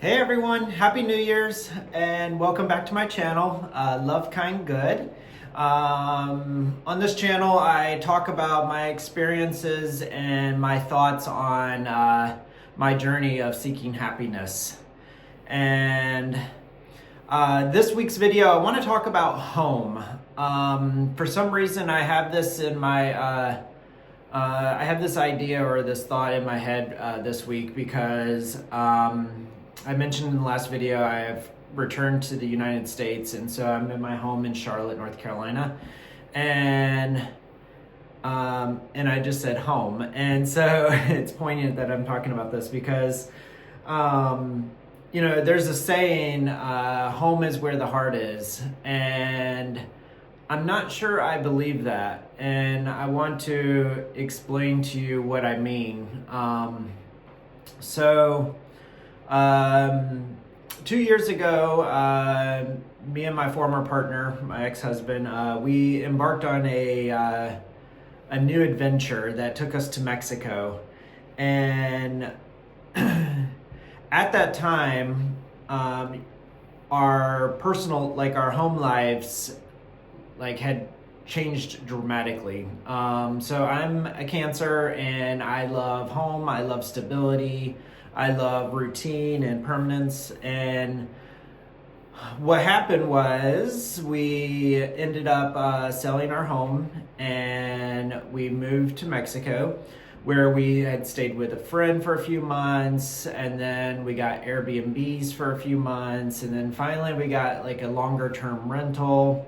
Hey everyone, Happy New Year's and welcome back to my channel, Love Kind Good. On this channel I talk about my experiences and my thoughts on my journey of seeking happiness. And this week's video I want to talk about home. For some reason I have this in my I have this idea or this thought in my head this week because I mentioned in the last video I have returned to the United States, and so I'm in my home in Charlotte, North Carolina, and I just said home, and so it's poignant that I'm talking about this because there's a saying, home is where the heart is, and I'm not sure I believe that, and I want to explain to you what I mean. 2 years ago, me and my former partner, my ex-husband, we embarked on a new adventure that took us to Mexico. And at that time, our personal, our home lives, had changed dramatically. So I'm a Cancer, and I love home, I love stability, I love routine and permanence. And what happened was we ended up selling our home, and we moved to Mexico, where we had stayed with a friend for a few months, and then we got Airbnbs for a few months, and then finally we got a longer term rental,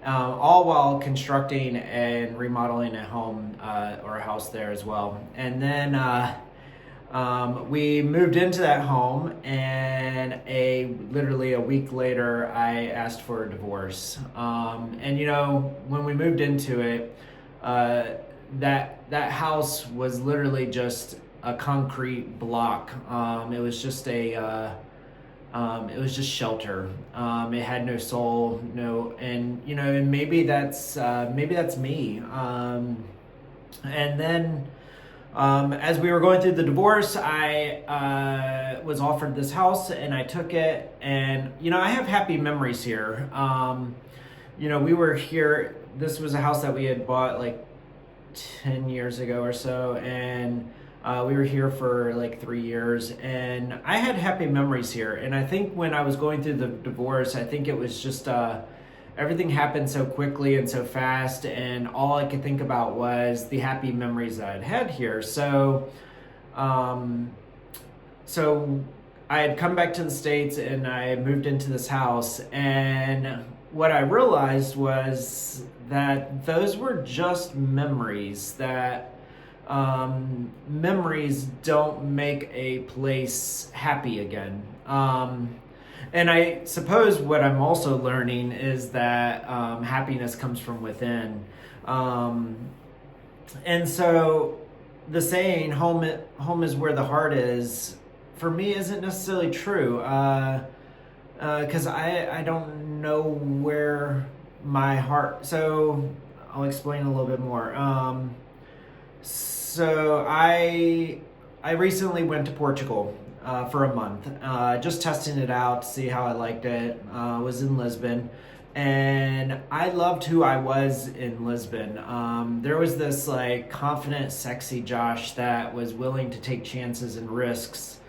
all while constructing and remodeling a home or a house there as well. And then we moved into that home, and literally a week later, I asked for a divorce. And when we moved into it, that house was literally just a concrete block. It was just it was just shelter. It had no soul, and maybe that's me. And then, as we were going through the divorce, I was offered this house, and I took it, and I have happy memories here. We were here. This was a house that we had bought 10 years ago or so, and we were here for 3 years, and I had happy memories here. And I think when I was going through the divorce, I think it was just everything happened so quickly and so fast, and all I could think about was the happy memories that I'd had here. So I had come back to the States, and I moved into this house, and what I realized was that those were just memories, that memories don't make a place happy again. And I suppose what I'm also learning is that happiness comes from within. And so the saying, home is where the heart is, for me isn't necessarily true. Because I don't know where my heart... So I'll explain a little bit more. So I recently went to Portugal for a month, just testing it out to see how I liked it. Was in Lisbon, and I loved who I was in Lisbon. There was this confident, sexy Josh that was willing to take chances and risks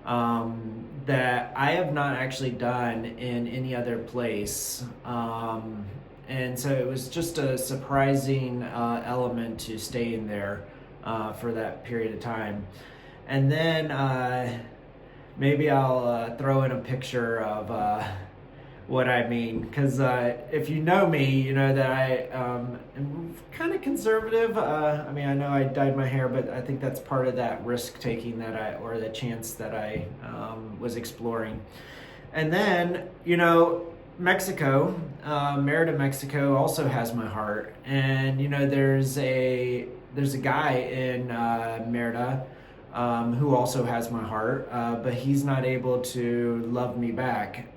that I have not actually done in any other place. And so it was just a surprising element to staying there for that period of time. And then maybe I'll throw in a picture of what I mean, because if you know me, you know that I am kind of conservative. I know I dyed my hair, but I think that's part of that risk taking or the chance that I was exploring. And then, Mexico, Merida, Mexico also has my heart. And, there's a guy in Merida who also has my heart, but he's not able to love me back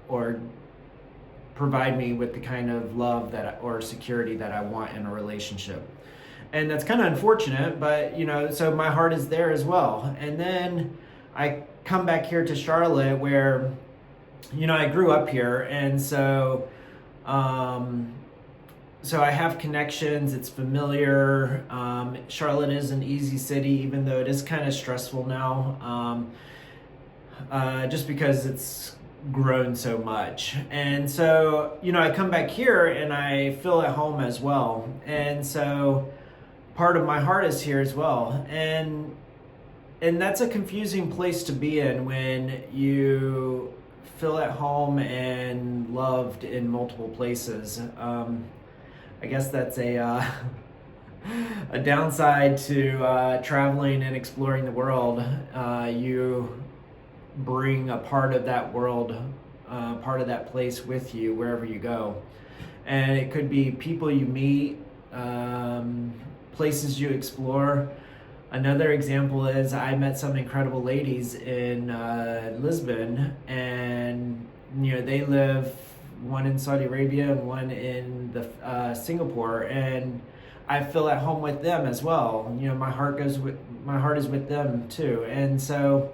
or provide me with the kind of love or security that I want in a relationship. And that's kind of unfortunate, but so my heart is there as well. And then I come back here to Charlotte, where I grew up here, and so I have connections. It's familiar. Charlotte is an easy city, even though it is kind of stressful now, just because it's grown so much. And so, I come back here and I feel at home as well. And so part of my heart is here as well. And that's a confusing place to be in when you feel at home and loved in multiple places. I guess that's a downside to traveling and exploring the world. You bring a part of that world, part of that place with you wherever you go. And it could be people you meet, places you explore. Another example is I met some incredible ladies in Lisbon, and they live, one in Saudi Arabia and one in the Singapore, and I feel at home with them as well. My heart is with them too. And so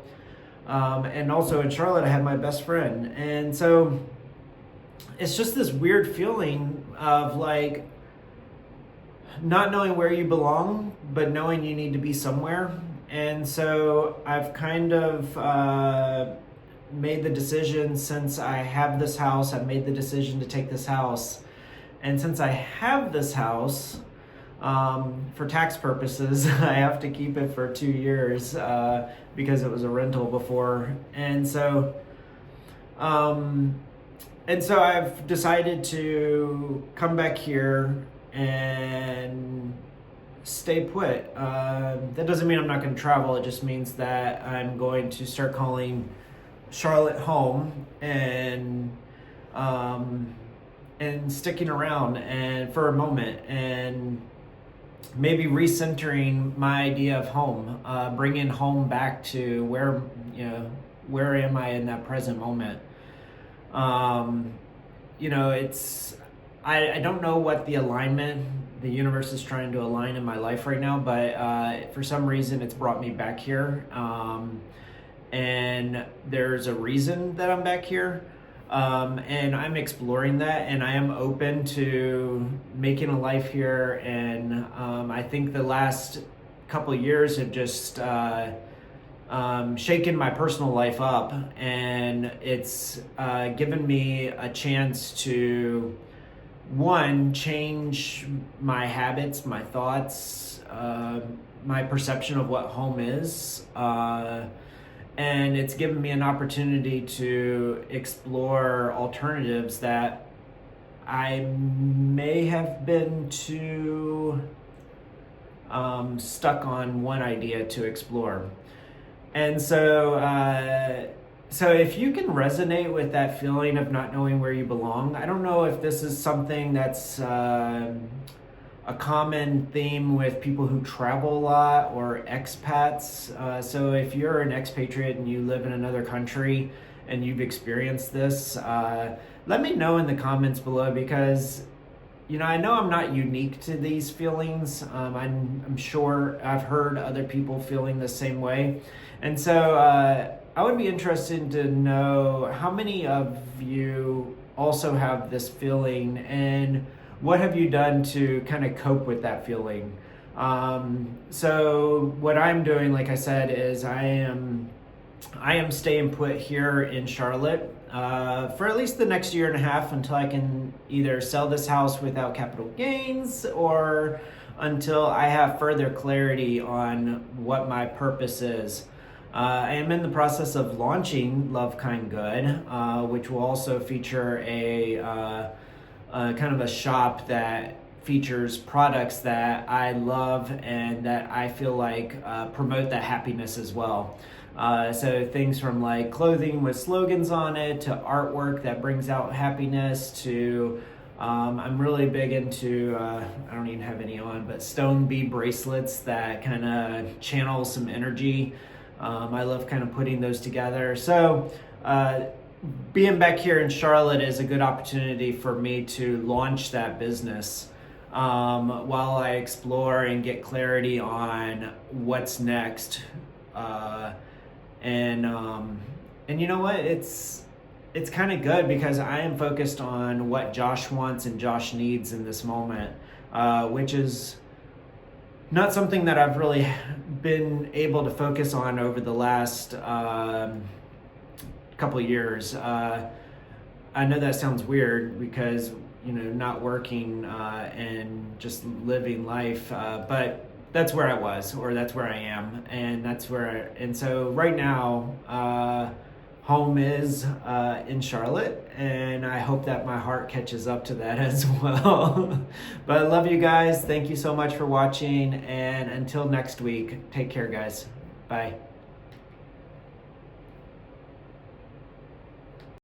and also in Charlotte I have my best friend, and so it's just this weird feeling of like not knowing where you belong, but knowing you need to be somewhere. And so I've kind of made the decision, since I have this house, I've made the decision to take this house. And since I have this house, for tax purposes, I have to keep it for 2 years because it was a rental before. And so I've decided to come back here and stay put. That doesn't mean I'm not going to travel. It just means that I'm going to start calling Charlotte home and sticking around and for a moment, and maybe recentering my idea of home, bringing home back to where am I in that present moment. I don't know what the alignment the universe is trying to align in my life right now, but for some reason it's brought me back here, and there's a reason that I'm back here, and I'm exploring that, and I am open to making a life here. And I think the last couple of years have just shaken my personal life up, and it's given me a chance to, one, change my habits, my thoughts, my perception of what home is, and it's given me an opportunity to explore alternatives that I may have been too stuck on one idea to explore. And so if you can resonate with that feeling of not knowing where you belong, I don't know if this is something that's a common theme with people who travel a lot or expats. So if you're an expatriate and you live in another country and you've experienced this, let me know in the comments below, because I know I'm not unique to these feelings. I'm sure I've heard other people feeling the same way. And so I would be interested to know how many of you also have this feeling, and what have you done to kind of cope with that feeling? So what I'm doing, like I said, is I am staying put here in Charlotte for at least the next year and a half, until I can either sell this house without capital gains, or until I have further clarity on what my purpose is. I am in the process of launching Love Kind Good, which will also feature a kind of a shop that features products that I love and that I feel like promote that happiness as well. So things from like clothing with slogans on it, to artwork that brings out happiness, to I'm really big into, I don't even have any on, but stone bead bracelets that kind of channel some energy. I love kind of putting those together. So being back here in Charlotte is a good opportunity for me to launch that business while I explore and get clarity on what's next And you know what? It's kind of good because I am focused on what Josh wants and Josh needs in this moment, which is not something that I've really been able to focus on over the last couple of years. I know that sounds weird because, not working and just living life, but that's where I was, or that's where I am, and and so right now, home is in Charlotte, and I hope that my heart catches up to that as well. But I love you guys. Thank you so much for watching, and until next week, take care, guys. Bye.